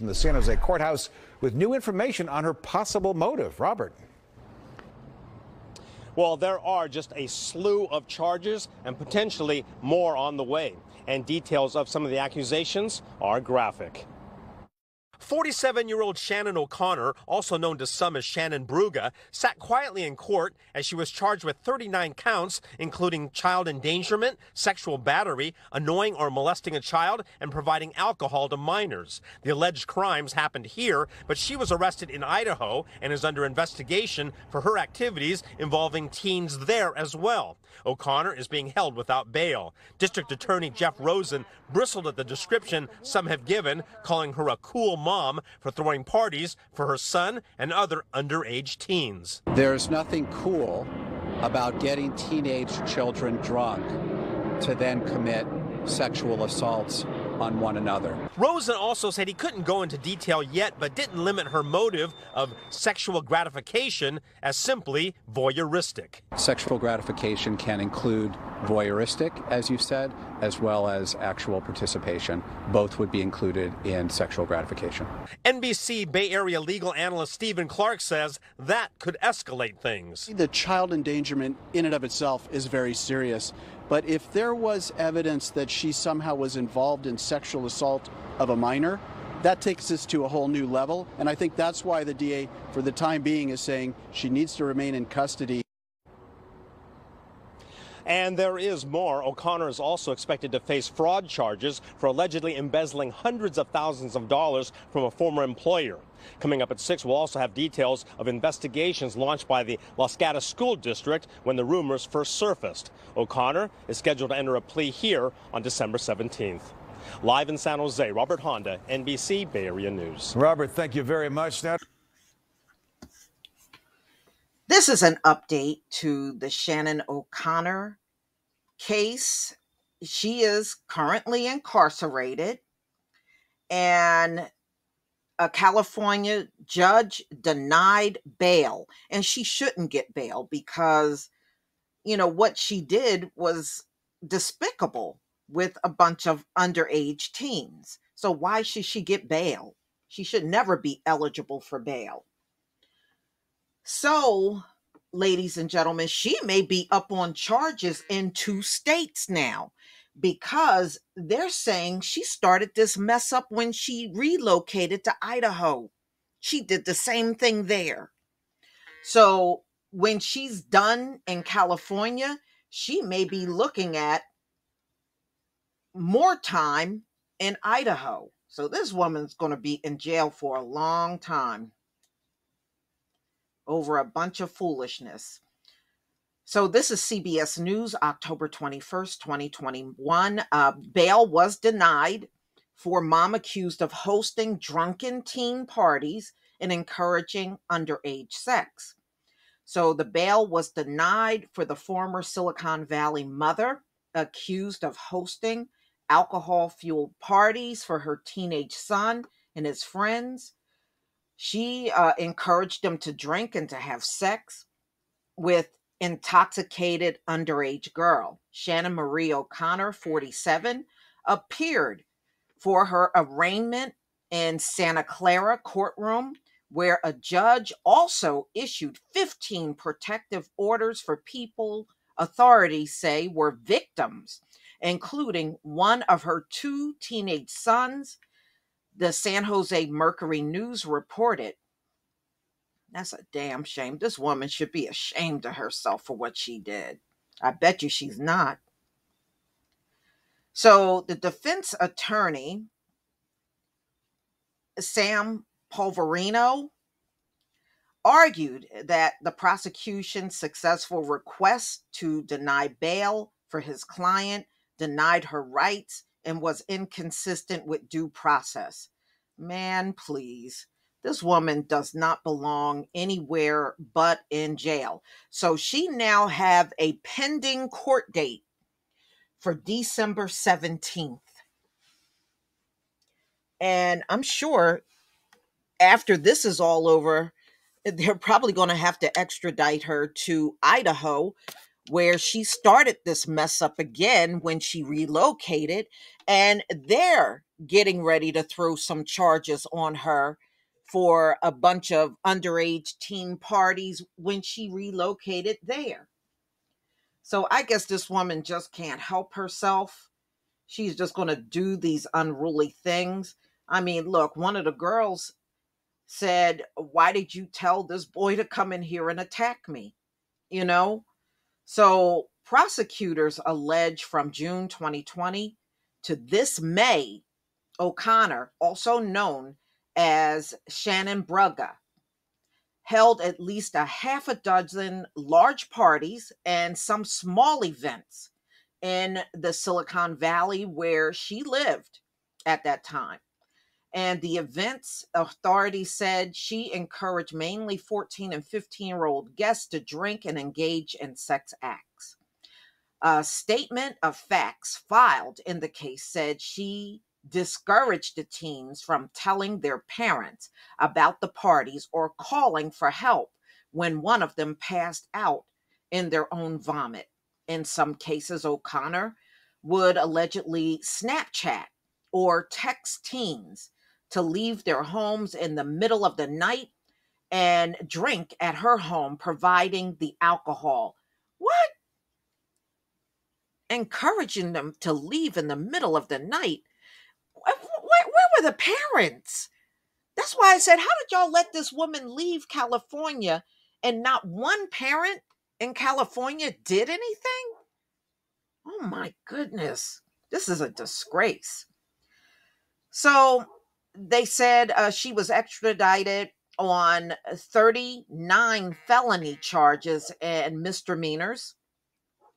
from the San Jose courthouse with new information on her possible motive. Robert. Well, there are just a slew of charges and potentially more on the way. And details of some of the accusations are graphic. 47-year-old Shannon-O'Connor, also known to some as Shannon Bruga, sat quietly in court as she was charged with 39 counts, including child endangerment, sexual battery, annoying or molesting a child, and providing alcohol to minors. The alleged crimes happened here, but she was arrested in Idaho and is under investigation for her activities involving teens there as well. O'Connor is being held without bail. District Attorney Jeff Rosen bristled at the description some have given, calling her a cool mom for throwing parties for her son and other underage teens. There's nothing cool about getting teenage children drunk to then commit sexual assaults on one another. Rosen also said he couldn't go into detail yet, but didn't limit her motive of sexual gratification as simply voyeuristic. Sexual gratification can include voyeuristic, as you said, as well as actual participation. Both would be included in sexual gratification. NBC Bay Area legal analyst Stephen Clark says that could escalate things. The child endangerment in and of itself is very serious. But if there was evidence that she somehow was involved in sexual assault of a minor, that takes us to a whole new level. And I think that's why the DA, for the time being, is saying she needs to remain in custody. And there is more. O'Connor is also expected to face fraud charges for allegedly embezzling hundreds of thousands of dollars from a former employer. Coming up at 6, we'll also have details of investigations launched by the Los Gatos School District when the rumors first surfaced. O'Connor is scheduled to enter a plea here on December 17th. Live in San Jose, Robert Honda, NBC Bay Area News. Robert, thank you very much. Now, this is an update to the Shannon-O'Connor case. She is currently incarcerated, and a California judge denied bail, and she shouldn't get bail because, you know, what she did was despicable with a bunch of underage teens. So why should she get bail? She should never be eligible for bail. So, ladies and gentlemen, she may be up on charges in 2 states now, because they're saying she started this mess up when she relocated to Idaho. She did the same thing there. So when she's done in California, she may be looking at more time in Idaho. So this woman's going to be in jail for a long time over a bunch of foolishness. So this is CBS News, October 21st, 2021. Bail was denied for mom accused of hosting drunken teen parties and encouraging underage sex. So the bail was denied for the former Silicon Valley mother accused of hosting alcohol-fueled parties for her teenage son and his friends. She encouraged them to drink and to have sex with intoxicated underage girl. Shannon Marie O'Connor, 47, appeared for her arraignment in Santa Clara courtroom, where a judge also issued 15 protective orders for people authorities say were victims, including one of her 2 teenage sons. The San Jose Mercury News reported, that's a damn shame. This woman should be ashamed of herself for what she did. I bet you she's not. So the defense attorney, Sam Polverino, argued that the prosecution's successful request to deny bail for his client denied her rights and was inconsistent with due process. Man, please. This woman does not belong anywhere but in jail. So she now have a pending court date for December 17th. And I'm sure after this is all over, they're probably going to have to extradite her to Idaho, where she started this mess up again when she relocated, and they're getting ready to throw some charges on her for a bunch of underage teen parties when she relocated there. So I guess this woman just can't help herself. She's just going to do these unruly things. I mean, look, one of the girls said, "Why did you tell this boy to come in here and attack me?" You know? So prosecutors allege from June 2020 to this May, O'Connor, also known as Shannon-Brugga, held at least a half a dozen large parties and some small events in the Silicon Valley where she lived at that time. And the events, authorities said she encouraged mainly 14 and 15-year-old guests to drink and engage in sex acts. A statement of facts filed in the case said she discouraged the teens from telling their parents about the parties or calling for help when one of them passed out in their own vomit. In some cases, O'Connor would allegedly Snapchat or text teens to leave their homes in the middle of the night and drink at her home, providing the alcohol. What? Encouraging them to leave in the middle of the night? Where were the parents? That's why I said, how did y'all let this woman leave California and not one parent in California did anything? Oh my goodness. This is a disgrace. So they said she was extradited on 39 felony charges and misdemeanors,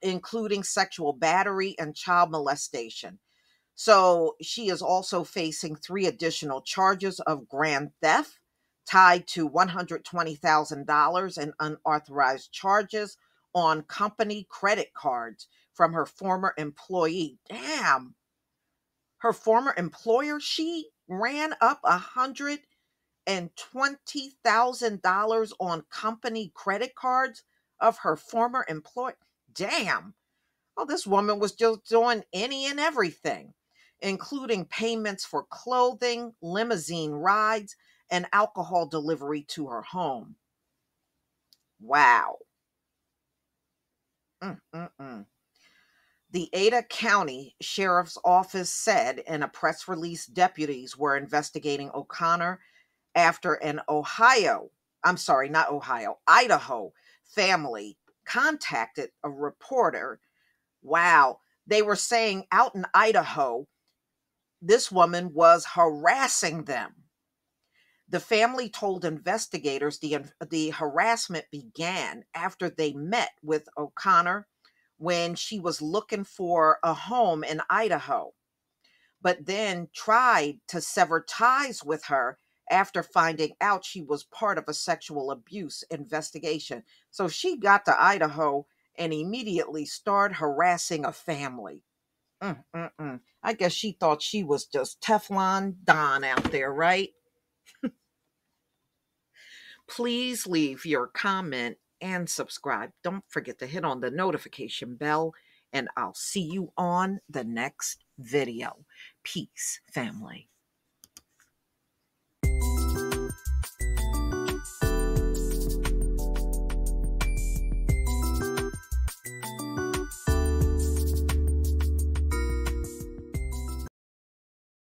including sexual battery and child molestation. So she is also facing 3 additional charges of grand theft tied to $120,000 in unauthorized charges on company credit cards from her former employee. Damn. Her former employer, she ran up $120,000 on company credit cards of her former employer. Damn. Oh, this woman was just doing any and everything, including payments for clothing, limousine rides, and alcohol delivery to her home. Wow. Mm-mm-mm. The Ada County Sheriff's Office said in a press release deputies were investigating O'Connor after an Idaho family contacted a reporter. Wow. They were saying out in Idaho, this woman was harassing them. The family told investigators the harassment began after they met with O'Connor when she was looking for a home in Idaho, but then tried to sever ties with her after finding out she was part of a sexual abuse investigation. So she got to Idaho and immediately started harassing a family. I guess she thought she was just Teflon Don out there, right? Please leave your comment and subscribe. Don't forget to hit on the notification bell, and I'll see you on the next video. Peace, family.